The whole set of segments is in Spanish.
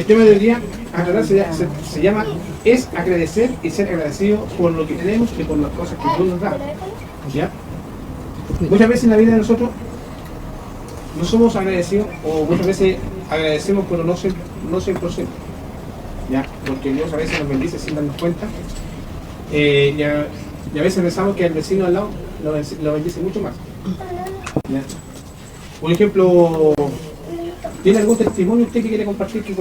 El tema de hoy día, aclarar, se llama, es agradecer y ser agradecido por lo que tenemos y por las cosas que Dios nos da. ¿Ya? Muchas veces en la vida de nosotros no somos agradecidos, o muchas veces agradecemos pero no 100%. ¿Ya? Porque Dios a veces nos bendice sin darnos cuenta. Y a veces pensamos que el vecino al lado lo bendice mucho más. ¿Ya? Por ejemplo, ¿tiene algún testimonio usted que quiere compartir que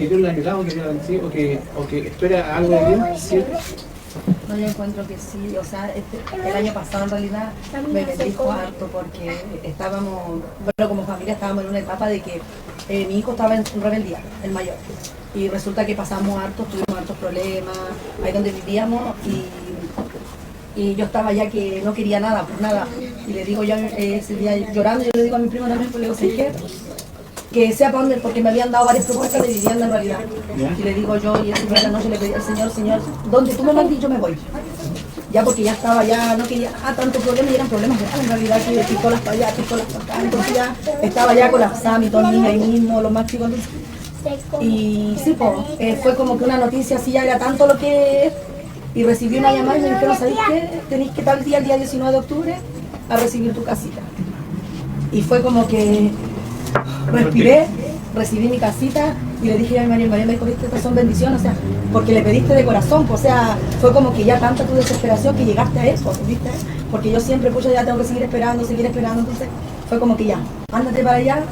Dios le ha ayudado, que Dios le ha bendecido, o que espera algo de Dios? ¿Sí? No, yo encuentro que sí, o sea, el año pasado en realidad me bendijo harto porque estábamos, bueno, como familia estábamos en una etapa de que mi hijo estaba en rebeldía, el mayor, y resulta que pasamos tuvimos hartos problemas, ahí donde vivíamos, y yo estaba ya que no quería nada, pues nada, y le digo yo ese día llorando, yo le digo a mi primo también, pues le digo, ¿sabes qué? Que sea para dónde, porque me habían dado varias propuestas de vivienda en realidad. ¿Ya? Y le digo yo, y ese día de la noche le pedí al Señor, donde tú me mandes yo me voy. Ya porque ya estaba, ya no quería tantos problemas, y eran problemas grandes en realidad, que pistolas para allá, pistolas para acá, entonces ya estaba ya colapsada mi todos mis ahí mismo, los más chicos. Y sí, pues, fue como que una noticia así, ya era tanto lo que... Y recibí una llamada y me dijeron, ¿sabéis qué? Tenéis que tal día, el día 19 de octubre, a recibir tu casita. Y fue como que... respiré, recibí mi casita y le dije a mi marido, me dijo, viste, estas son bendiciones, o sea, porque le pediste de corazón, pues, o sea, fue como que ya tanta tu desesperación que llegaste a eso, ¿viste? Porque yo siempre, pucha, ya tengo que seguir esperando, entonces fue como que ya, ándate para allá,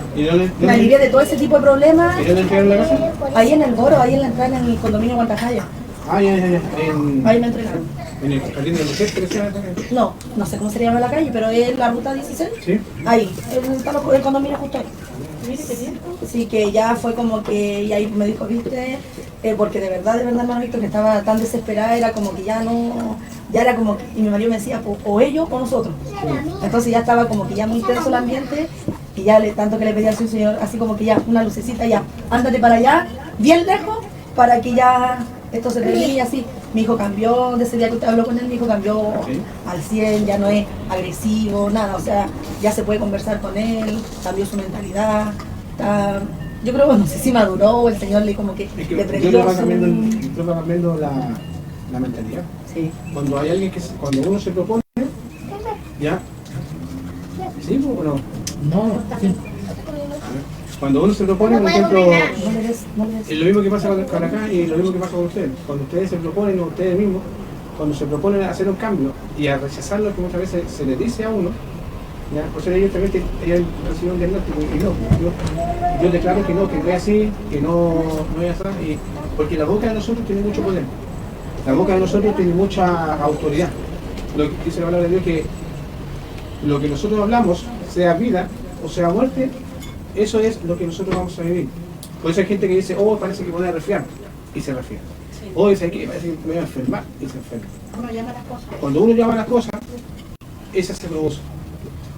me alivié de todo ese tipo de problemas. ¿Y dónde entregaron la casa? Ahí en el Boro, ahí en la entrada, en el condominio Guantajaya. Ah, ya. Ahí me entregaron. ¿En el jardín de la mujer que decía? No sé cómo se llama la calle, pero es la ruta 16. Sí. Ahí, el condominio justo ahí. Sí, que ya fue como que, y ahí me dijo, viste, porque de verdad, hermano Víctor, que estaba tan desesperada, era como que ya no, ya era como que, y mi marido me decía, o ellos o nosotros. Entonces ya estaba como que ya muy tenso el ambiente, y ya tanto que le pedía al Señor, así como que ya, una lucecita ya, ándate para allá, bien lejos, para que ya esto se termine y así. Mi hijo cambió, de ese día que usted habló con él, mi hijo cambió al 100, ya no es agresivo, nada, o sea, ya se puede conversar con él, cambió su mentalidad, yo creo que no sé si maduró, el Señor le como que le prendió Dios va cambiando la mentalidad. Sí. Cuando hay alguien cuando uno se propone, ¿ya? ¿Sí o no? No, sí. Cuando uno se propone, por ejemplo, No le des. es lo mismo que pasa con acá y lo mismo que pasa con ustedes. Cuando ustedes se proponen, ustedes mismos, cuando se proponen a hacer un cambio y a rechazar lo que muchas veces se les dice a uno, ¿ya? Por eso ellos también reciben un diagnóstico y no, yo declaro que no es así, que no es así, porque la boca de nosotros tiene mucho poder, la boca de nosotros tiene mucha autoridad. Lo que dice la palabra de Dios, que lo que nosotros hablamos, sea vida o sea muerte, eso es lo que nosotros vamos a vivir. Por eso hay gente que dice, oh, parece que voy a resfriar, y se resfría. Sí. O dice que parece que me voy a enfermar, y se enferma. Uno llama las cosas. Cuando uno llama las cosas, esas se producen.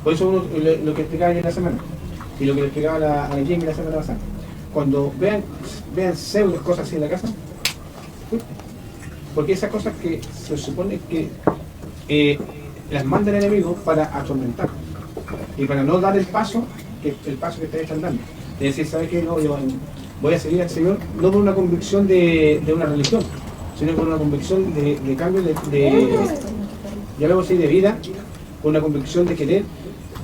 Por eso uno, lo que explicaba yo en la semana, y lo que le explicaba a la Jenny la semana pasada, cuando vean pseudo cosas así en la casa, porque esas cosas que se supone que las manda el enemigo para atormentar, y para no dar el paso que ustedes están dando. Es decir, ¿sabe qué? No, yo voy a seguir al Señor, no por una convicción de una religión, sino por una convicción de cambio ya luego sí, de vida, por una convicción de querer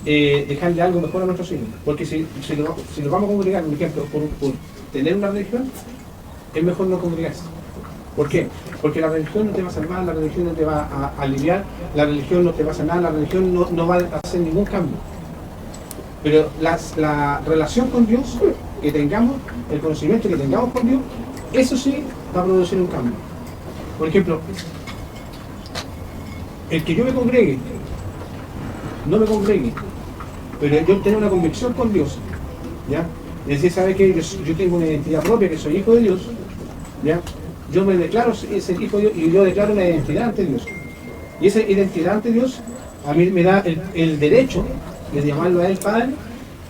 dejarle algo mejor a nuestros hijos. Porque si nos vamos a congregar, por ejemplo, por tener una religión, es mejor no congregarse. ¿Por qué? Porque la religión no te va a salvar, la religión no te va a aliviar, la religión no te va a sanar, la religión no va a hacer ningún cambio. Pero la relación con Dios que tengamos, el conocimiento que tengamos con Dios, eso sí va a producir un cambio. Por ejemplo, el que yo me congregue, no me congregue, pero yo tengo una convicción con Dios, ¿ya? Es decir, ¿sabe que yo tengo una identidad propia, que soy hijo de Dios, ¿ya? Yo me declaro ser hijo de Dios y yo declaro una identidad ante Dios. Y esa identidad ante Dios a mí me da el derecho de llamarlo a él padre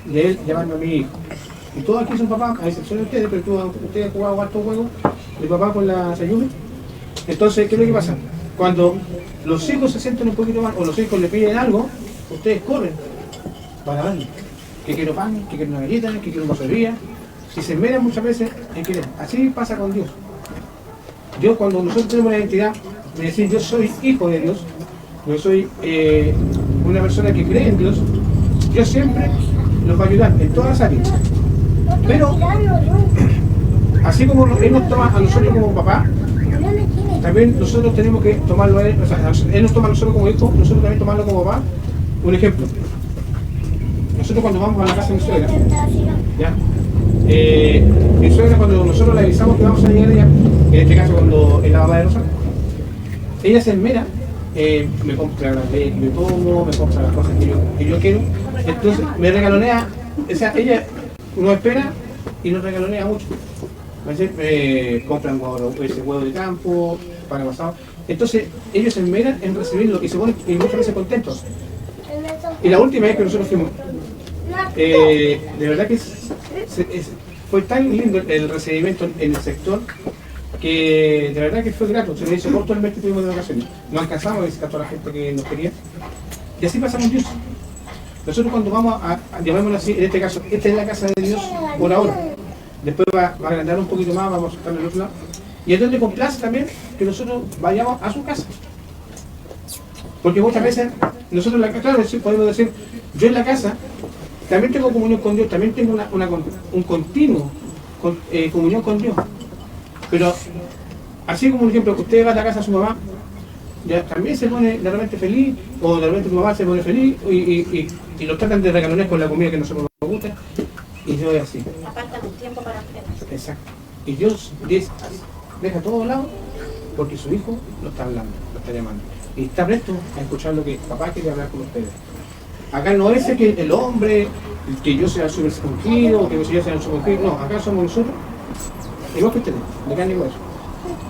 y de él llamarme a mi hijo. Y todos aquí son papás, a excepción de ustedes, pero ustedes han jugado harto juegos de papá con la Sayumi. Entonces, ¿qué es lo que pasa? Cuando los hijos se sienten un poquito más, o los hijos le piden algo, ustedes corren para darle. Que quiero pan, que quiero una galleta, que quiero una cervilla. y se esmeran muchas veces en querer. Así pasa con Dios. Dios, cuando nosotros tenemos la identidad de decir yo soy hijo de Dios, yo soy una persona que cree en Dios, Dios siempre nos va a ayudar en todas las áreas. Pero, así como Él nos toma a nosotros como papá, también nosotros tenemos que tomarlo a Él, o sea, Él nos toma a nosotros como hijo, nosotros también tomarlo como papá. Un ejemplo, nosotros cuando vamos a la casa de mi suegra, ¿ya? Mi suegra, cuando nosotros le avisamos que vamos a llegar allá, en este caso cuando es la mamá de nosotros, ella se esmera, me compra la leche que yo tomo, me compra las cosas que yo quiero, entonces me regalonea, o sea, ella nos espera y nos regalonea mucho. Compran huevo de campo, pan amasado. Entonces ellos se esmeran en recibirlo y se ponen y muchas veces contentos. Y la última vez que nosotros fuimos, de verdad que fue tan lindo el recibimiento en el sector que de verdad que fue grato. Se nos hizo corto el mes que tuvimos de vacaciones. No alcanzamos a visitar a toda la gente que nos quería. Y así pasamos Dios. Nosotros cuando vamos llamémoslo así, en este caso, esta es la casa de Dios por ahora. Después va a agrandar un poquito más, vamos a estar en el otro lado. Y entonces le complace también que nosotros vayamos a su casa. Porque muchas veces nosotros, claro, podemos decir, yo en la casa también tengo comunión con Dios, también tengo un continuo comunión con Dios. Pero así como por ejemplo, usted va a la casa de su mamá, ya también se pone de repente feliz, o de repente tu mamá se pone feliz, y lo tratan de regalones con la comida que nosotros nos gusta, y Dios es así. Apartan un tiempo para ustedes. Exacto. Y Dios deja todo a lado porque su hijo lo está hablando, lo está llamando. Y está presto a escuchar lo que papá quiere hablar con ustedes. Acá no es que el hombre, que yo sea súper escondido, o que yo sea súper escondido, no, acá somos nosotros, igual que ustedes, de carne y hueso.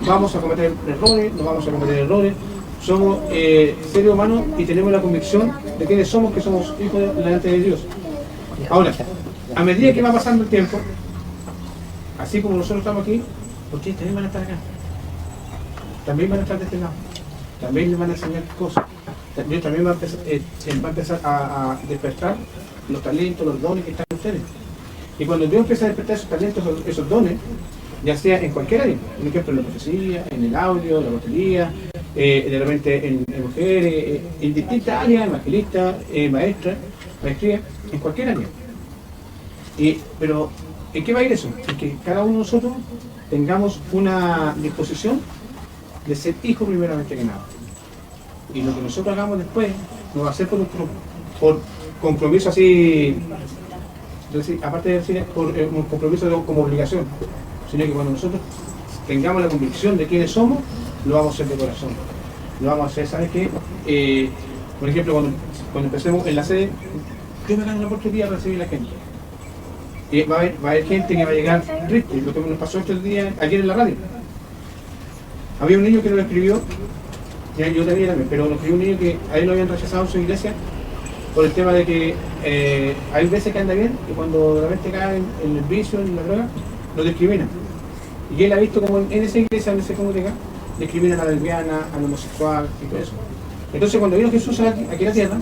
Vamos a cometer errores, no vamos a cometer errores, somos seres humanos y tenemos la convicción de quiénes somos, que somos hijos delante de Dios. Ahora, a medida que va pasando el tiempo, así como nosotros estamos aquí, ustedes también van a estar acá. También van a estar de este lado. También les van a enseñar cosas. Dios también va a empezar a despertar los talentos, los dones que están en ustedes. Y cuando Dios empieza a despertar esos talentos, esos dones, ya sea en cualquier área, por ejemplo en la profecía, en el audio, la batería, de repente en mujeres, en distintas áreas, evangelista, maestría, en cualquier área. Pero, ¿en qué va a ir eso? En que cada uno de nosotros tengamos una disposición de ser hijo primeramente que nada. Y lo que nosotros hagamos después no va a ser por compromiso así, aparte de decir por un compromiso como obligación, sino que cuando nosotros tengamos la convicción de quiénes somos, lo vamos a hacer de corazón. Lo vamos a hacer, ¿sabes qué? Por ejemplo, cuando empecemos en la sede, yo me gano la oportunidad de recibir a la gente. Y va a haber gente que va a llegar triste, lo que nos pasó estos días ayer en la radio. Había un niño que nos escribió, yo también, pero nos escribió un niño que a él lo habían rechazado en su iglesia por el tema de que hay veces que anda bien y cuando de repente cae en el vicio, en la droga, lo discriminan. Y él ha visto como en esa iglesia, en esa comunidad, discriminan a la lesbiana, al homosexual y todo eso. Entonces cuando vino Jesús aquí a la tierra,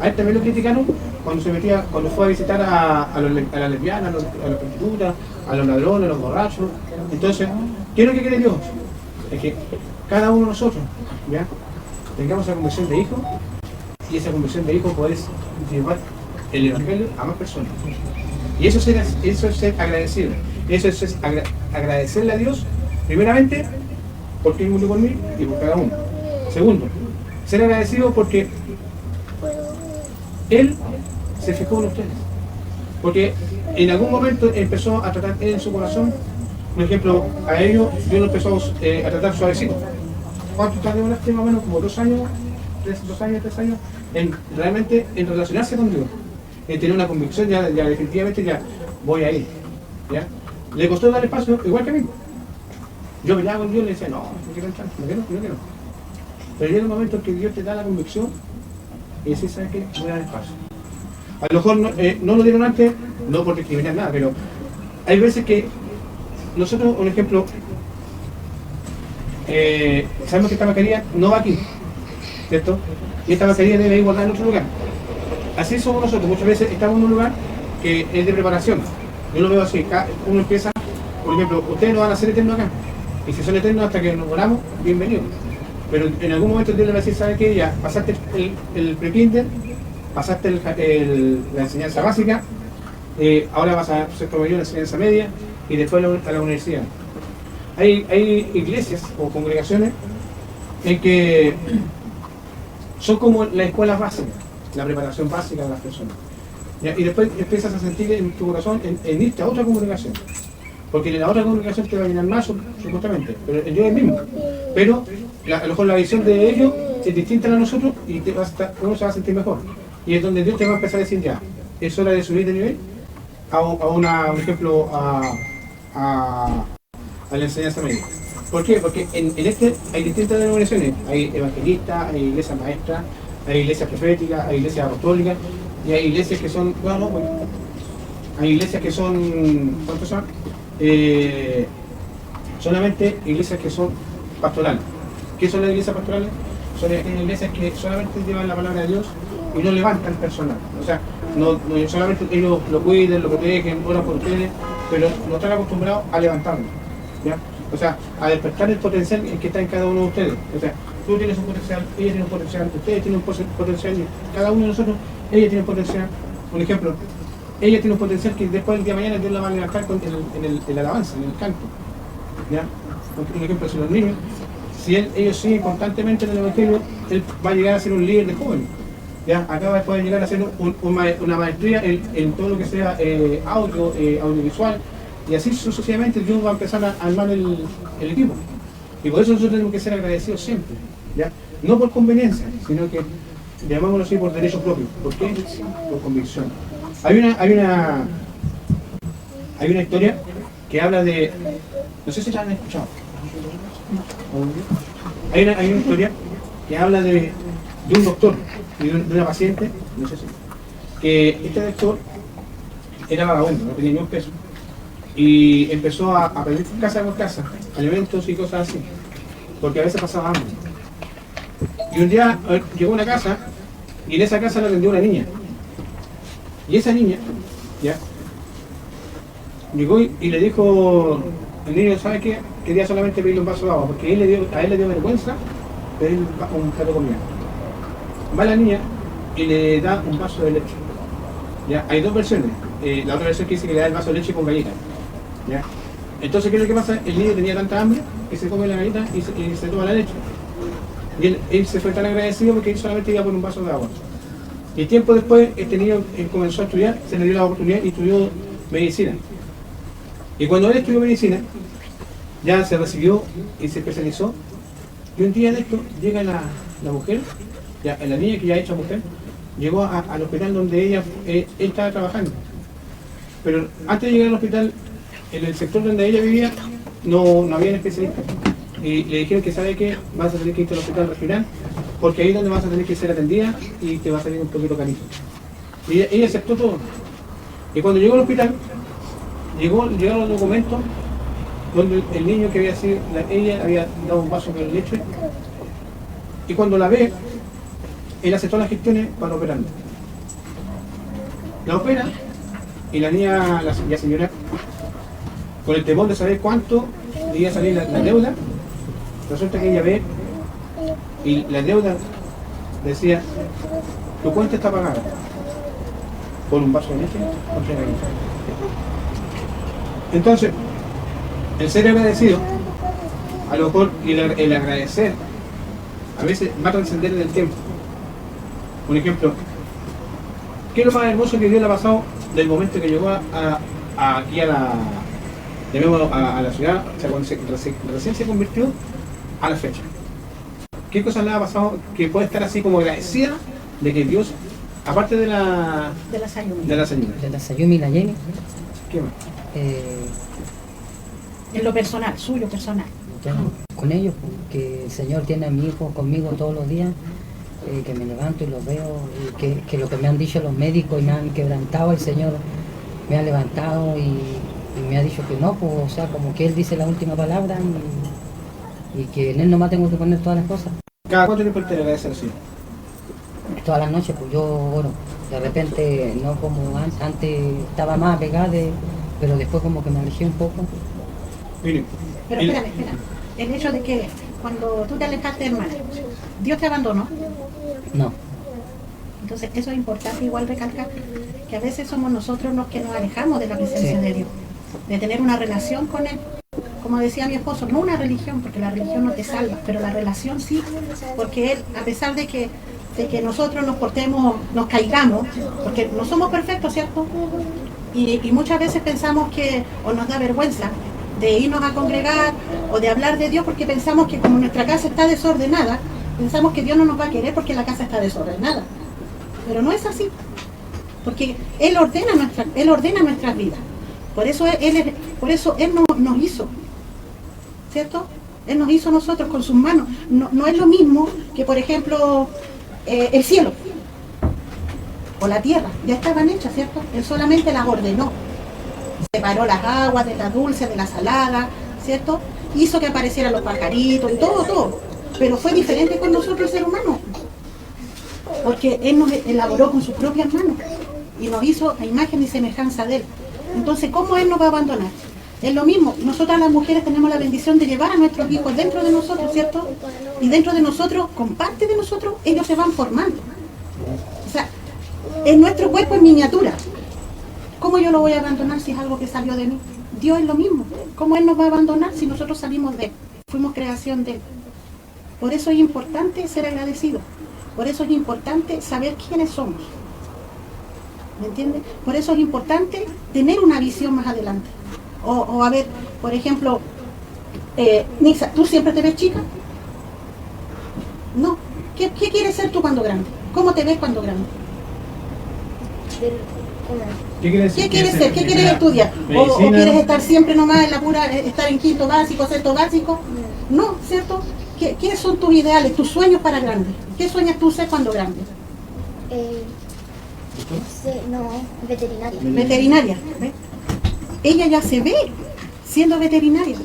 a él también lo criticaron cuando fue a visitar a las lesbianas, a las prostitutas, a los ladrones, a los borrachos. Entonces, ¿qué es lo que quiere Dios? Es que cada uno de nosotros, ¿ya?, tengamos esa conversión de hijo, y esa conversión de hijo puede llevar el evangelio a más personas. Y eso es ser agradecido. Eso es agradecerle a Dios, primeramente, porque Él murió por mí y por cada uno. Segundo, ser agradecido porque Él se fijó en ustedes. Porque en algún momento empezó a tratar Él en su corazón. Por ejemplo, a ellos Dios lo empezó a tratar suavecito. ¿Cuánto tardaste más o menos? Como 2 años, 3 años, realmente en relacionarse con Dios. En tener una convicción, ya definitivamente ya voy a ir. ¿Ya? Le costó dar espacio, igual que a mí. Yo miraba con Dios y le decía, no quiero entrar, no quiero. Pero llega un momento en que Dios te da la convicción y decís, ¿sabes qué? Voy a dar espacio. A lo mejor no lo dieron antes, no por discriminar nada, pero hay veces que nosotros, un ejemplo, sabemos que esta mascarilla no va aquí, ¿cierto? Y esta mascarilla debe ir guardada en otro lugar. Así somos nosotros, muchas veces estamos en un lugar que es de preparación. Yo lo veo así, uno empieza, por ejemplo, ustedes no van a ser eternos acá, y si son eternos hasta que nos moramos, bienvenidos. Pero en algún momento Dios le va a decir, ¿sabe qué? Ya pasaste el pre-kinder, pasaste la enseñanza básica, ahora vas a ser promovido en la enseñanza media y después a la universidad. Hay iglesias o congregaciones en que son como la escuela básica, la preparación básica de las personas. ¿Ya? Y después empiezas a sentir en tu corazón en irte a otra congregación. Porque en la otra congregación te va a llenar más, supuestamente, pero el Dios es el mismo. Pero a lo mejor la visión de ellos es distinta a la de nosotros y uno se va a sentir mejor. Y es donde Dios te va a empezar a decir, ya, es hora de subir de nivel por ejemplo, a la enseñanza media. ¿Por qué? Porque en este hay distintas denominaciones. Hay evangelistas, hay iglesias maestras, hay iglesias proféticas, hay iglesias apostólicas y hay iglesias que son, hay iglesias que son, ¿cuántos son? Solamente iglesias que son pastorales. ¿Qué son las iglesias pastorales? Son iglesias que solamente llevan la palabra de Dios y no levantan personal. O sea, no solamente ellos lo cuiden, lo protegen, oran por ustedes, pero no están acostumbrados a levantarlo. ¿Ya? O sea, a despertar el potencial que está en cada uno de ustedes. O sea, tú tienes un potencial, ella tiene un potencial, ustedes tienen un potencial, y cada uno de nosotros, ella tiene un potencial. Por ejemplo, ella tiene un potencial que después del día de mañana Dios la va a levantar en la alabanza, en el canto. ¿Ya? Por ejemplo, si los niños, si ellos siguen constantemente en el Evangelio, él va a llegar a ser un líder de jóvenes. ¿Ya? Acá va a poder llegar a ser una maestría en todo lo que sea audiovisual, y así sucesivamente Dios va a empezar a armar el equipo. Y por eso nosotros tenemos que ser agradecidos siempre. ¿Ya? No por conveniencia, sino que, llamámoslo así, por derecho propio. ¿Por qué? Por convicción. Hay una historia que habla de... No sé si la han escuchado. Hay una historia que habla de un doctor y de una paciente, no sé si, que este doctor era vagabundo, no tenía ni un peso, y empezó a pedir casa por casa, alimentos y cosas así, porque a veces pasaba hambre. Y un día llegó a una casa, y en esa casa le atendió una niña. Y esa niña, ya, llegó y le dijo, el niño, ¿sabe qué? Quería solamente pedirle un vaso de agua, porque a él le dio vergüenza pedir un plato de comida. Va la niña y le da un vaso de leche. ¿Ya? Hay dos versiones. La otra versión que dice que le da el vaso de leche con galleta. ¿Ya? Entonces, ¿qué es lo que pasa? El niño tenía tanta hambre que se come la galleta y se toma la leche. Y él se fue tan agradecido porque él solamente iba por un vaso de agua. Y tiempo después, este niño comenzó a estudiar, se le dio la oportunidad y estudió medicina. Y cuando él estudió medicina, ya se recibió y se especializó. Y un día de esto llega la mujer, ya la niña que ya ha hecho mujer, llegó al hospital donde él estaba trabajando. Pero antes de llegar al hospital, en el sector donde ella vivía, no había especialistas. Y le dijeron que sabe que vas a tener que irte al hospital regional, porque ahí es donde vas a tener que ser atendida y te va a salir un poquito carito. Y ella aceptó todo. Y cuando llegó al hospital, llegaron los documentos donde el niño que había sido, ella había dado un vaso de leche, y cuando la ve, él aceptó las gestiones para operarla. La opera, y la niña, la señora, con el temor de saber cuánto le iba a salir la deuda, resulta que ella ve, y la deuda decía, tu cuenta está pagada por un vaso de leche con 3 galletas. Entonces, el ser agradecido, a lo mejor el agradecer, a veces va a trascender en el tiempo. Un ejemplo, ¿qué es lo más hermoso que Dios le ha pasado del momento que llegó aquí a la ciudad, o sea, cuando recién se convirtió, a la fecha? ¿Qué cosas le ha pasado que puede estar así como agradecida de que Dios, aparte de la Sayumi. De la señora. De la Sayumi y la Jenny. ¿Qué más? En lo personal, suyo personal. Ya, con ellos, que el Señor tiene a mi hijo conmigo todos los días, que me levanto y los veo, y que lo que me han dicho los médicos y me han quebrantado, el Señor me ha levantado y me ha dicho que no, pues, o sea, como que Él dice la última palabra y que en Él nomás tengo que poner todas las cosas. ¿Cada cuánto tiempo te agradece así? Todas las noches, pues yo, bueno, de repente, no como antes estaba más apegada pero después como que me alejé un poco. Miren, Pero espérame. El hecho de que cuando tú te alejaste, hermana, Dios te abandonó. No, Entonces eso es importante igual recalcar, que a veces somos nosotros los que nos alejamos de la presencia Sí. de Dios, de tener una relación con Él. Como decía mi esposo, no una religión, porque la religión no te salva, pero la relación sí, porque Él, a pesar de que nosotros nos portemos, nos caigamos, porque no somos perfectos, ¿cierto? Y muchas veces pensamos que, o nos da vergüenza, de irnos a congregar o de hablar de Dios porque pensamos que como nuestra casa está desordenada, pensamos que Dios no nos va a querer porque la casa está desordenada. Pero no es así, porque Él ordena nuestras vidas. Por eso Él nos hizo, ¿cierto? Él nos hizo nosotros con sus manos. No es lo mismo que, por ejemplo, el cielo o la tierra, ya estaban hechas, ¿cierto? Él solamente las ordenó. Separó las aguas de las dulces, de la salada, ¿cierto? Hizo que aparecieran los pajaritos y todo. Pero fue diferente con nosotros, el ser humano. Porque Él nos elaboró con sus propias manos y nos hizo a imagen y semejanza de Él. Entonces, ¿cómo Él nos va a abandonar? Es lo mismo, nosotras las mujeres tenemos la bendición de llevar a nuestros hijos dentro de nosotros, ¿cierto? Y dentro de nosotros, con parte de nosotros, ellos se van formando. O sea, en nuestro cuerpo en miniatura. ¿Cómo yo lo voy a abandonar si es algo que salió de mí? Dios es lo mismo. ¿Cómo Él nos va a abandonar si nosotros salimos de Él? Fuimos creación de Él. Por eso es importante ser agradecido. Por eso es importante saber quiénes somos. ¿Me entiendes? Por eso es importante tener una visión más adelante. O a ver, por ejemplo, Nisa, ¿tú siempre te ves chica? No. ¿Qué quieres ser tú cuando grande? ¿Cómo te ves cuando grande? ¿qué quieres ¿Qué quieres ser? ¿Qué quieres estudiar? ¿O quieres estar siempre nomás en la pura, estar en quinto básico, sexto básico? No, ¿cierto? ¿Qué son tus ideales, tus sueños para grande? ¿Qué sueñas tú ser cuando grande? Veterinaria. Veterinaria. ¿Ves? Ella ya se ve siendo veterinaria.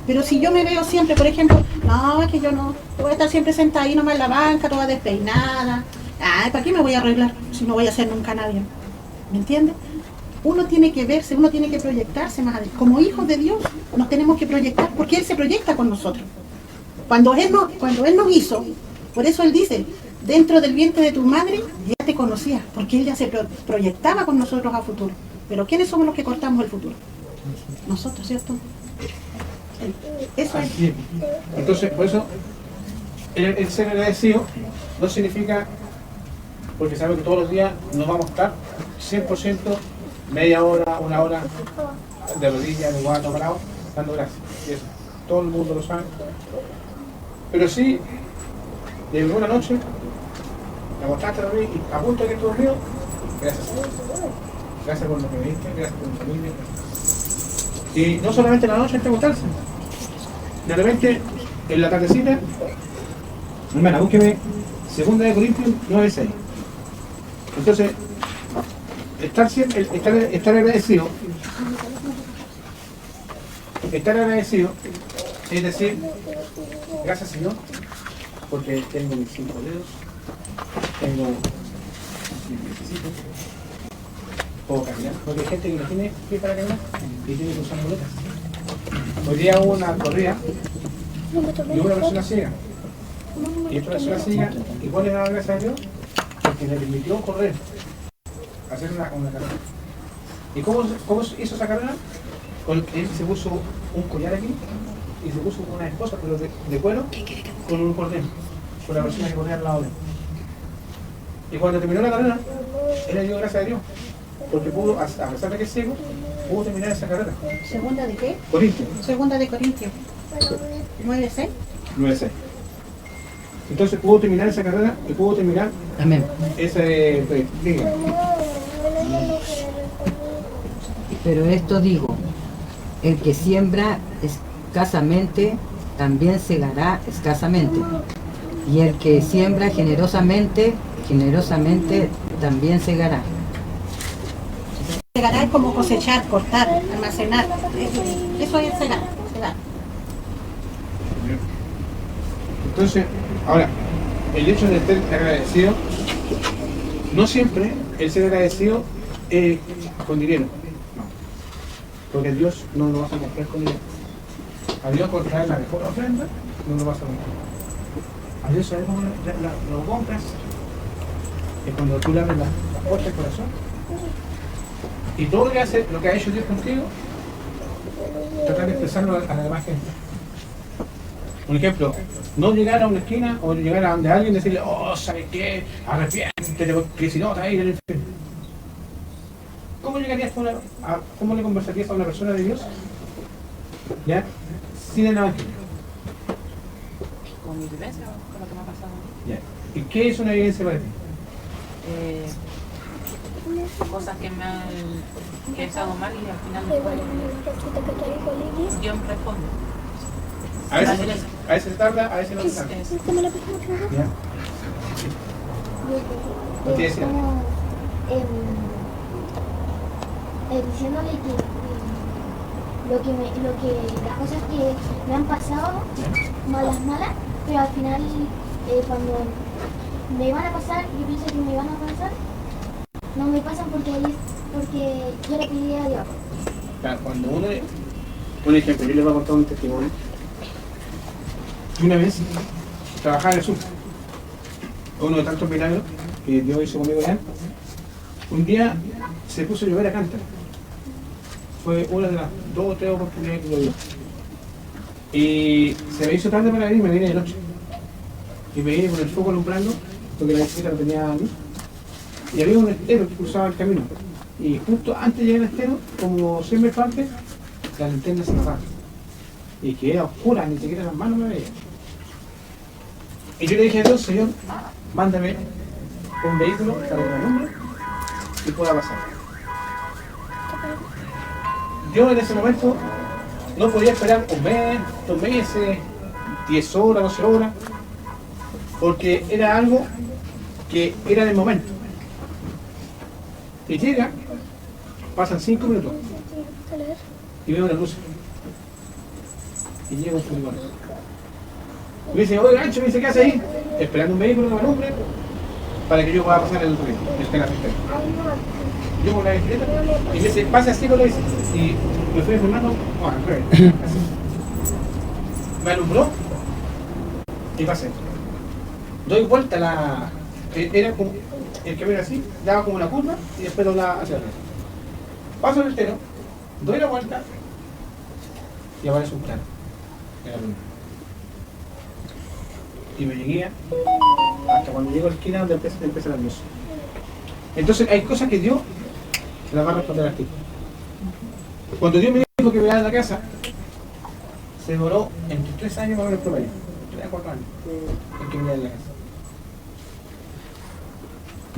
Pero si yo me veo siempre, por ejemplo, no, es que yo no, voy a estar siempre sentada ahí nomás en la banca, toda despeinada. Ay, ¿para qué me voy a arreglar si no voy a ser nunca nadie? ¿Me entiendes? Uno tiene que verse, uno tiene que proyectarse más adelante. Como hijos de Dios nos tenemos que proyectar porque Él se proyecta con nosotros. Cuando Él nos hizo, por eso Él dice, dentro del vientre de tu madre ya te conocía, porque Él ya se proyectaba con nosotros a futuro. Pero ¿quiénes somos los que cortamos el futuro? Nosotros, ¿cierto? Eso es. Así es. Entonces, por eso, el ser agradecido no significa, porque sabemos que todos los días nos vamos a estar 100%, media hora, una hora, de rodillas, de guato parado, dando gracias. Y eso, todo el mundo lo sabe. Pero sí, llegó una noche, te acostaste a dormir y a punto de que tú dormido, gracias a Dios. Gracias por lo que me diste, gracias por mi familia. Y no solamente en la noche hay que acostarse. De repente, en la tardecita, hermana, búsqueme 2 Corintios 9:6. Entonces, estar agradecido es decir, gracias Señor, porque tengo mis 5 dedos, tengo mis necesito, puedo caminar, porque hay gente que no tiene pie para caminar y tiene que usar muletas. Hoy día hubo una corrida y una persona ciega. Y esta persona ciega igual le daba gracias a Dios porque le permitió correr, hacer una carrera. ¿Y cómo hizo esa carrera? Él se puso un collar aquí y se puso una esposa pero de cuero con un cordón, con la persona que corría al lado de él. Y cuando terminó la carrera, él le dio gracias a Dios porque pudo, a pesar de que es ciego, pudo terminar esa carrera. ¿Segunda de qué? Corintios. Segunda de Corintios 9:6. 9:6. Entonces pudo terminar esa carrera y pudo terminar amén. ese diga. Pero esto digo, el que siembra escasamente, también segará escasamente. Y el que siembra generosamente, generosamente también segará. Segar es como cosechar, cortar, almacenar. Eso es segar. Entonces, ahora, el hecho de ser agradecido, no siempre el ser agradecido es con dinero. No. Porque a Dios no lo vas a comprar con dinero. A Dios por traer la mejor ofrenda, no lo vas a comprar. A Dios, ¿sabes cómo lo compras? Es cuando tú le abres la puerta del corazón. Y todo lo que ha hecho Dios contigo, tratar de expresarlo a la demás gente. Un ejemplo, no llegar a una esquina o llegar a donde alguien y decirle, oh, ¿sabes qué? Arrepiéntete, porque si no te vas a ir al infierno. ¿Cómo llegarías cómo le conversarías a una persona de Dios? ¿Ya? Sin el evangelio. Con mi vivencia, con lo que me ha pasado. ¿Ya? ¿Y qué es una evidencia para ti? Cosas que he estado mal y al final Dios me responde. A veces tarda, a veces no tarda. Es- ¿Ya? ¿No te decía? Diciéndole que las cosas que me han pasado, malas, pero al final cuando me van a pasar, yo pienso que me van a pasar, no me pasan porque yo le pedí a Dios. Claro, cuando uno, un ejemplo, yo les voy a contar un testimonio. Una vez trabajaba en el sur, uno de tantos milagros que Dios hizo conmigo allá. Un día se puso a llover a cántaro. Fue una de las 2 o 3 oportunidades que lo dio. Y se me hizo tarde para venir, me vine de noche. Y me vine con el foco alumbrando, porque la bicicleta no tenía luz. Y había un estero que cruzaba el camino. Y justo antes de llegar al estero, como 100 metros antes, la linterna se apagaba. Y que era oscura, ni siquiera las manos me veían. Y yo le dije a Dios, Señor, mándame un vehículo para que me alumbre y pueda pasar. Yo en ese momento no podía esperar un mes, 2 meses, 10 horas, 12 horas, porque era algo que era del momento. Y llega, pasan 5 minutos y veo una luz. Y llega un furgón. Y me dice, oye, Gancho, me dice, ¿qué hace ahí? Esperando un vehículo que me alumbre para que yo pueda pasar el río, el terapeuta. Yo con la bicicleta y me dice, pase así con la bicicleta. Y me fui filmando, al revés. Me alumbró y pasé. Doy vuelta era como, el camino así, daba como una curva y después doblaba hacia arriba. Paso el estero, doy la vuelta y aparece un plano. En la luna. Y me llegué hasta cuando llego a la esquina donde empieza la luz. Entonces hay cosas que Dios las va a responder a ti. Cuando Dios me dijo que me iba a la casa, se demoró entre 3 años para ver el promedio. 3 a 4 años en que me iba a la casa.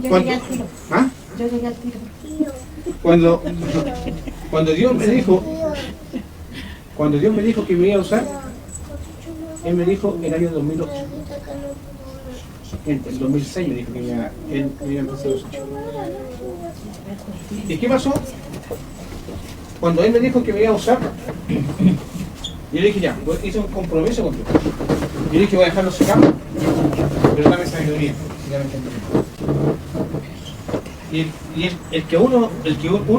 Yo ¿Cuánto? llegué al tiro. ¿Ah? Yo llegué al tiro. Cuando Dios me dijo que me iba a usar, Él me dijo en el año 2008. En el 2006 me dijo que Él me iba a empezar a usar. ¿Y qué pasó? Cuando Él me dijo que me iba a usar, yo le dije ya, hice un compromiso contigo. Yo dije voy a dejarlo secar, pero dame sabiduría. Ya me entendí. Y el que uno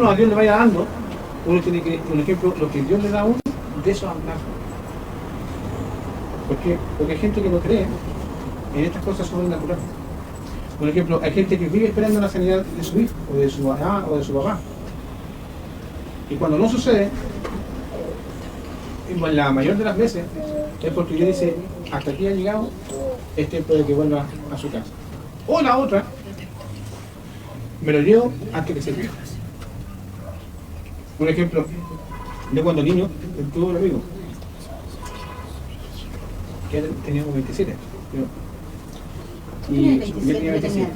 a Dios le vaya dando, uno tiene que, por ejemplo, lo que Dios le da a uno, de eso hablar. Porque hay gente que no cree en estas cosas sobrenaturales. Por ejemplo, hay gente que vive esperando la sanidad de su hijo, o de su mamá, o de su papá. Y cuando no sucede, la mayor de las veces, es porque Dios dice, hasta aquí ha llegado, es tiempo de que vuelva a su casa. O la otra, me lo llevo antes que sea viejo. Por ejemplo, yo cuando niño tuve un amigo que tenía como 27. Y yo tenía 27.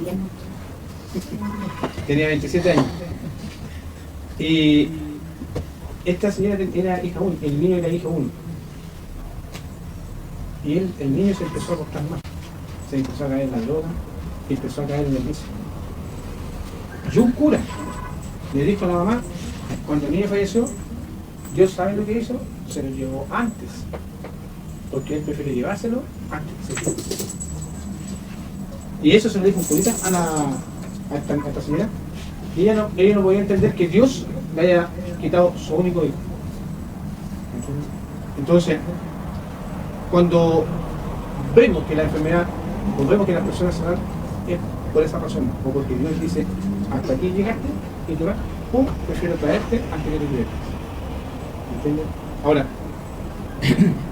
Tenía 27 años. Y esta señora era hija única, el niño era hijo único. Y el niño se empezó a portar mal. Se empezó a caer en la droga y empezó a caer en el vicio. Y un cura le dijo a la mamá, cuando el niño falleció, Dios sabe lo que hizo, se lo llevó antes. Porque él prefiere llevárselo antes que se lleve. Y eso se lo dijo un curita a esta señora. Y ella no podía entender que Dios le haya quitado su único hijo. Entonces, cuando vemos que la enfermedad, o vemos que las personas se van, es por esa razón, o porque Dios dice, hasta aquí llegaste y te vas, pum, prefiero traerte antes que te liberes. ¿Entiendes? Ahora,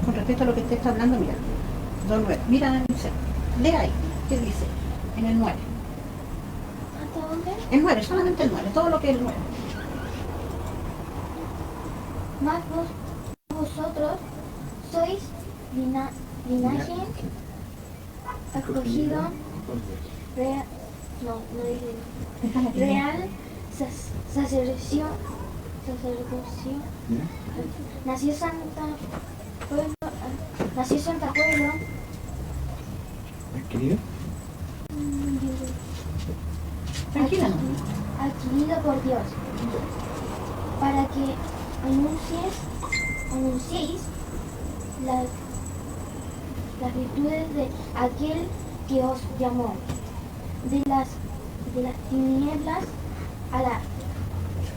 Con respecto a lo que usted está hablando, mira, 2:9. Mira, lee ahí, ¿qué dice? En el 9. ¿Hasta dónde? El 9, solamente el 9, todo lo que es el 9. Más vosotros sois linaje escogido, real, no dice, real sacerdocio, nació Santa Pueblo, querido, Tranquila, no. adquirido por Dios, para que anunciéis las virtudes de aquel que os llamó de las tinieblas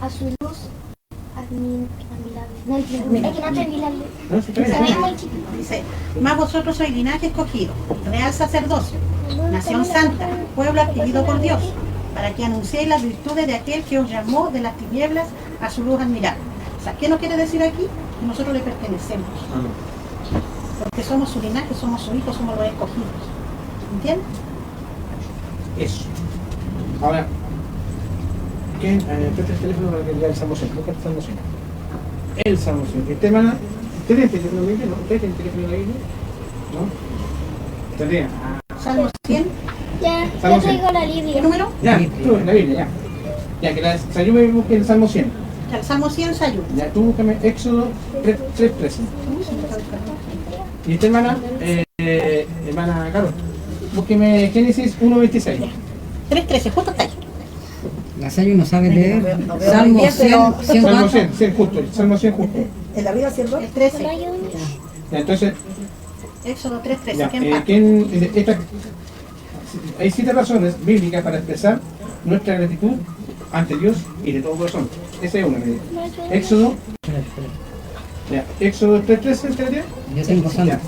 a su luz admirable. No, es que no admirable. ¿no? ¿Sí, Se está ve bien? muy chiquito. Dice, más vosotros sois linaje escogido, real sacerdocio, nación santa, pueblo adquirido por Dios, para que anunciéis las virtudes de aquel que os llamó de las tinieblas a su luz admirable. O sea, ¿qué nos quiere decir aquí? Que nosotros le pertenecemos, porque somos su linaje, somos su hijo, somos los escogidos. ¿Entiendes? Eso. Ahora, ¿quién? Presta el teléfono para que lea el Salmo 100. Busca el Salmo 100. El Salmo 100. ¿Usted tiene teléfono en la Biblia? ¿No? ¿Usted tiene teléfono en la Biblia? ¿No? Tarea. Salmo 100, Ya, Salmo yo 100. traigo la ¿qué Biblia. número? Ya, tú, en la Biblia, ya. Ya, que la Sayume busque el Salmo 100. Ya, el Salmo 100 se ayuda. Ya, tú búscame Éxodo 3:13. Y esta hermana Carol, búsqueme Génesis 1:26. 3:13, justo está ahí. La Sayu no sabe leer. No veo Salmo bien, 100, pero- 100 Salmo cuánto? 100 justo, el Salmo 100 justo. ¿En la vida cierto? El 13, Ya, entonces, Éxodo 3:13. ya, ¿Quién parte? hay 7 razones bíblicas para expresar nuestra gratitud ante Dios y de todo corazón. Esa es una. Éxodo, ya, Éxodo 3:13, ¿entendés? Yo tengo Ya. Salmo.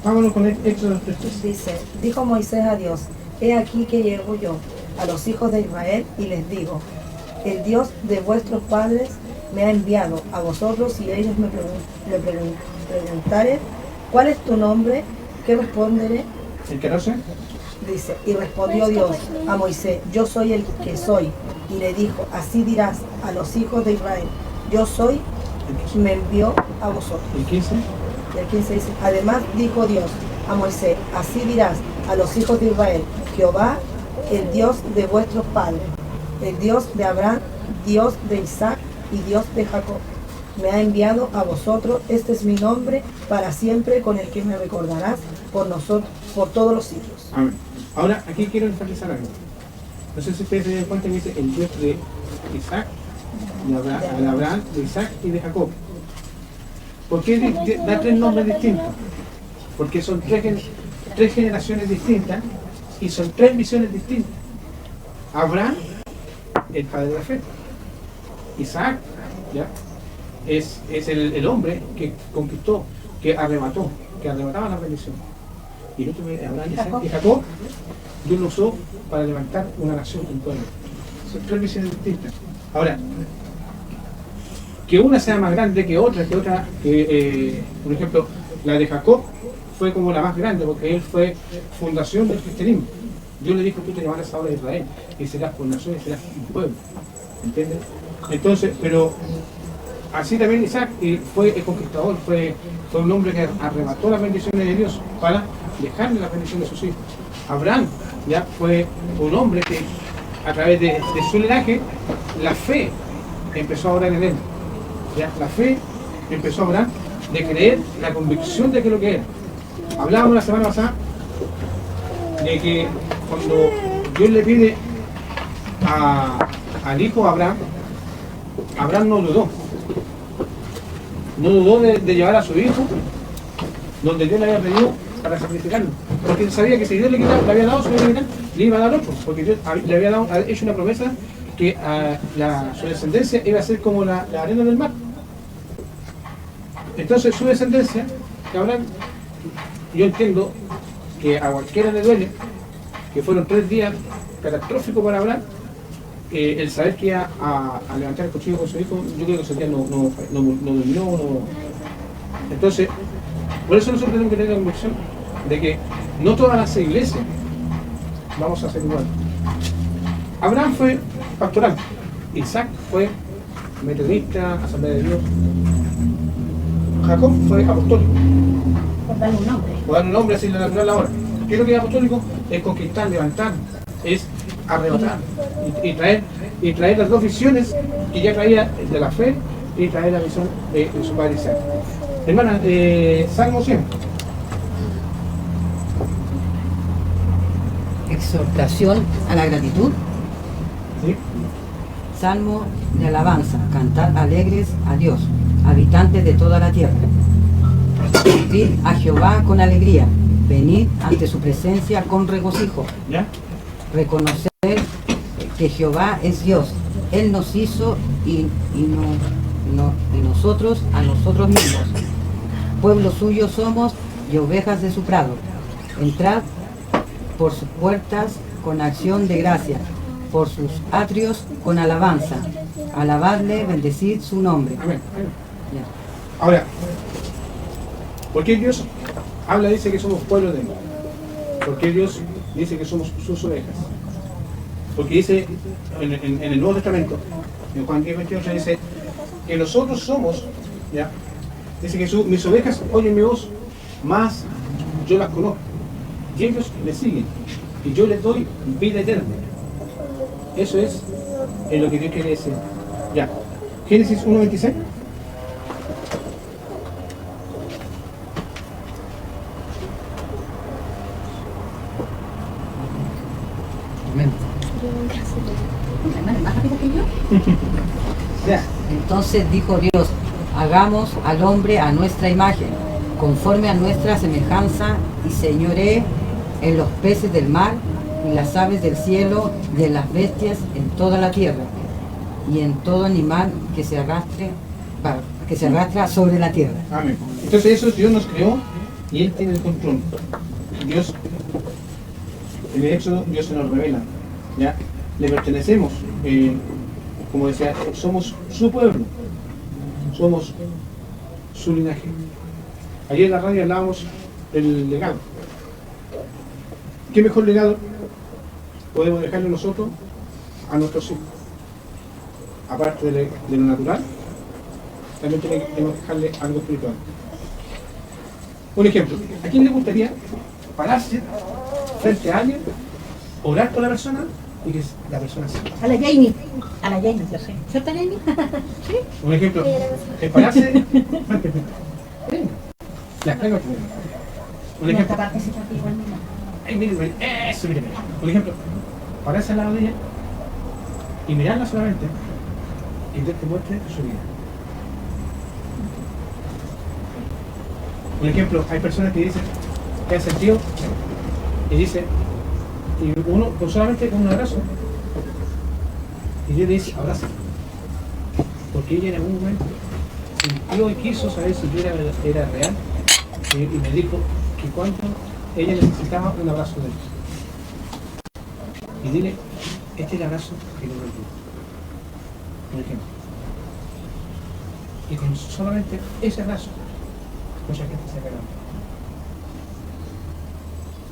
Vámonos con Éxodo 3:13. Dice, dijo Moisés a Dios, he aquí que llego yo a los hijos de Israel y les digo, el Dios de vuestros padres me ha enviado a vosotros y ellos me preguntaren, ¿cuál es tu nombre? ¿Qué responderé? El 14. Dice, y respondió Dios a Moisés, yo soy el que soy. Y le dijo, así dirás a los hijos de Israel, yo soy, me envió a vosotros. El 15. Y el 15 dice, además dijo Dios a Moisés, así dirás a los hijos de Israel, Jehová, el Dios de vuestros padres, el Dios de Abraham, Dios de Isaac y Dios de Jacob, me ha enviado a vosotros, este es mi nombre para siempre, con el que me recordarás por nosotros, por todos los siglos. Amén. Ahora, aquí quiero enfatizar algo. No sé si ustedes se dan cuenta que dice el Dios de Isaac, de Abraham, de Isaac y de Jacob. ¿Por qué da 3 nombres distintos? Porque son 3 generaciones distintas y son 3 misiones distintas. Abraham, el padre de la fe. Isaac, ¿ya? Es el hombre que conquistó, que arrebataba la bendición. Y el otro es Abraham, Isaac y Jacob, Dios lo usó para levantar una nación, un pueblo. Son 3 misiones distintas. Ahora, que una sea más grande que otra, por ejemplo, la de Jacob fue como la más grande, porque él fue fundación del cristianismo. Dios le dijo, tú te llamarás ahora Israel, y serás por nación y serás un pueblo. ¿Entiendes? Entonces, pero así también Isaac fue el conquistador, fue un hombre que arrebató las bendiciones de Dios para dejarle las bendiciones de sus hijos. Abraham ya fue un hombre que a través de su linaje, la fe empezó a orar en él. ¿Ya? La fe empezó a orar de creer la convicción de que lo que era. Hablábamos la semana pasada de que cuando Dios le pide al hijo Abraham no dudó. No dudó de llevar a su hijo donde Dios le había pedido para sacrificarlo. Porque él sabía que si Dios le había dado su hijo, le iba a dar otro. Porque Dios le había hecho una promesa que su descendencia iba a ser como la arena del mar. Entonces su descendencia, que Abraham, yo entiendo que a cualquiera le duele, que fueron 3 días catastróficos para Abraham, el saber que iba a levantar el cuchillo con su hijo, yo creo que ese día no durmió. Entonces, por eso nosotros tenemos que tener la convicción de que no todas las iglesias vamos a hacer igual. Abraham fue pastoral, Isaac fue metodista, Asamblea de Dios, Jacob fue apostólico. Por darle un nombre. Por dar un nombre así de la natural ahora. ¿Qué es lo que es apostólico? Es conquistar, levantar, es arrebatar y traer las 2 visiones que ya traía de la fe y traer la visión de su padre Isaac. Hermana, Salmo 100. Exhortación a la gratitud. ¿Sí? Salmo de alabanza. Cantad alegres a Dios, habitantes de toda la tierra. Servid a Jehová con alegría. Venid ante su presencia con regocijo. ¿Ya? Reconocer que Jehová es Dios. Él nos hizo y nosotros a nosotros mismos. Pueblo suyo somos y ovejas de su prado. Entrad por sus puertas con acción de gracia, por sus atrios con alabanza. Alabadle, bendecid su nombre. Amén. Ya. Ahora, ¿por qué Dios dice que somos pueblo de Él? ¿Por qué Dios dice que somos sus ovejas? Porque dice en el Nuevo Testamento, en Juan 10:28 dice que nosotros somos, ¿ya? Dice que mis ovejas oyen mi voz, más yo las conozco. Y ellos me siguen. Y yo les doy vida eterna. Eso es lo que Dios quiere decir. Ya. Génesis 1:26. Amén. Hermano, ¿más rápido que yo? Ya. Entonces dijo Dios, hagamos al hombre a nuestra imagen, conforme a nuestra semejanza, y señoree en los peces del mar, y las aves del cielo, y en las bestias en toda la tierra, y en todo animal que se arrastra sobre la tierra. Amén. Entonces eso Dios nos creó y Él tiene el control. Dios, en el Éxodo, Dios se nos revela. ¿Ya? Le pertenecemos, como decía, somos su pueblo, somos su linaje. Ayer en la radio hablábamos del legado. ¿Qué mejor legado podemos dejarle nosotros a nuestros hijos? Aparte de lo natural, también tenemos que dejarle algo espiritual. Un ejemplo, ¿a quién le gustaría pararse frente a alguien, orar por la persona y que la persona se... A la Jamie. A la Jamie, yo sé. ¿Cierto, Jamie? Sí. Un ejemplo, pararse frente. Ya, venga, un Y esta ejemplo. parte se está igual, mira. Ay, mire, eso, mire. Un ejemplo, pararse al lado de ella y mirarla solamente y que te muestre su vida. Un ejemplo, hay personas que dicen que han sentido y dice, y uno con solamente con un abrazo, y Dios le dice, abraza, porque ella en algún momento sintió y quiso saber si yo era real, y me dijo que cuando ella necesitaba un abrazo de Dios. Y dile, este es el abrazo que le doy yo. Por ejemplo. Y con solamente ese abrazo, mucha gente se acaba.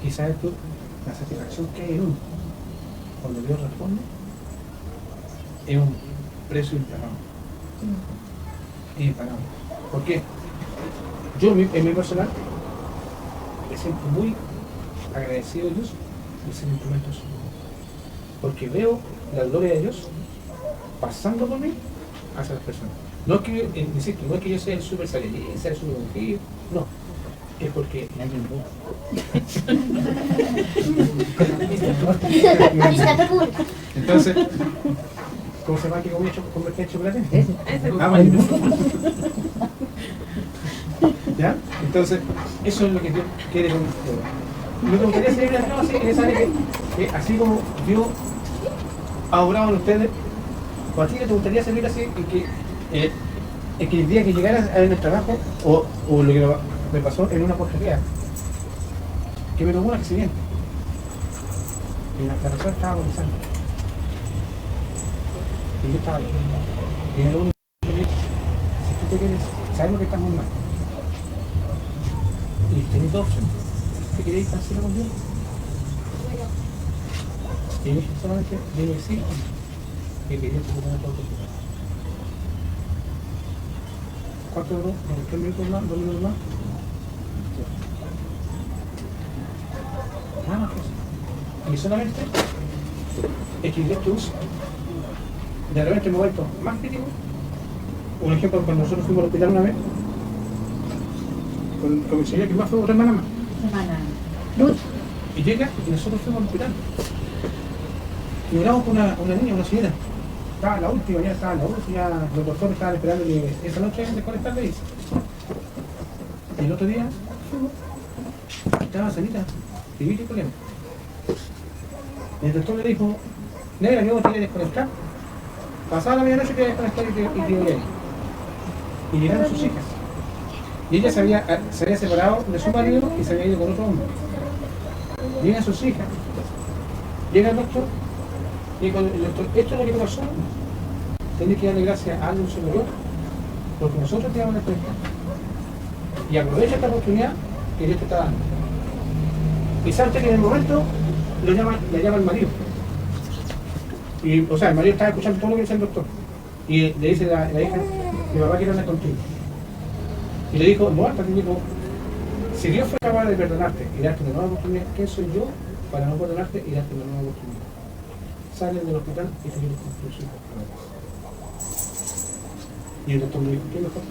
Y sabes tú, la satisfacción que hay en uno, cuando Dios responde, es un precio impagable. Es impagable. ¿Por qué? Yo en mi personal me siento muy agradecido a Dios de ser instrumento suyo. Porque veo la gloria de Dios pasando por mí hacia las personas. No es que, insisto, no es que yo sea el super saiyajin, sea el super ungido, no. Es porque me alguien Entonces, ¿cómo se llama que comí chocolate? Ese. Ah, vale. ¿Ya? Entonces, eso es lo que Dios quiere con ustedes. Me gustaría seguir así, en esa área que así como Dios ha obrado en ustedes, ¿o a ti te gustaría servir así y que es que el día que llegara a ver el trabajo, o lo que me pasó en una portería, que me tomó un accidente. Y la persona estaba agonizando. Y yo estaba ahí. Y era lo único que le dije, si tú te quieres, sabemos que estamos mal. Y tenés dos opciones. ¿Te queréis cancelar con Dios? Y yo solamente dije sí o no. Y quería que se ponga todo el. ¿Cuánto duró? ¿3 minutos más? ¿2 minutos más? Nada más que eso. Y solamente es que Dios te usa. De repente me he vuelto más crítico. Un ejemplo, cuando nosotros fuimos al hospital una vez, con mi señora que más fue otra hermana más. Hermana. Luz. Y llega y nosotros fuimos al hospital. Y miramos con una niña, una señora. Estaba la última, ya estaba la última, ya los doctores estaban esperando que esa noche desconectarle y y el otro día estaba sanita, vivir y problema. El doctor le dijo, negra, yo te voy a desconectar. Pasaba la medianoche te voy a desconectar y te voy a ir. Y llegaron sus hijas. Y ella se había separado de su marido y se había ido con otro hombre. Llegan sus hijas. Llega el doctor y con el doctor, esto es lo que te pasó. Tienes que darle gracias a algo superior, porque nosotros te vamos a desconectar. Y aprovecha esta oportunidad que Dios te está dando. Y salte que en el momento le llama el marido. Y, o sea, el marido estaba escuchando todo lo que dice el doctor. Y le dice la hija, mi papá quiere hablar contigo. Y le dijo, no, hasta que dijo, si Dios fue capaz de perdonarte y darte una nueva oportunidad, ¿qué soy yo para no perdonarte y darte una nueva oportunidad? Salen del hospital y se vienen con sus hijos. Y el doctor me dijo, ¿qué mejor?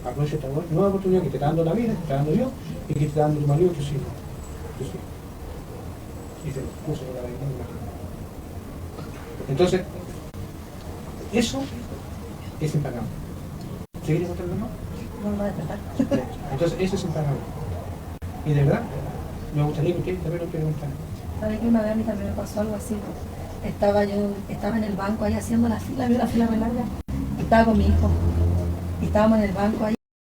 Aprovecha esta nueva oportunidad que te está dando la vida, que te está dando Dios y que te está dando tu marido y tus hijos. Y se puso con la vida. Entonces, eso es impagable. ¿Seguir contando más? No va a despertar. Entonces, eso es impagable. Y de verdad, me gustaría que ustedes también lo experimentaran. ¿Sabes que una vez a mí también me pasó algo así? Estaba en el banco ahí haciendo la fila, vi la fila muy larga. Estaba con mi hijo. Y estábamos en el banco ahí.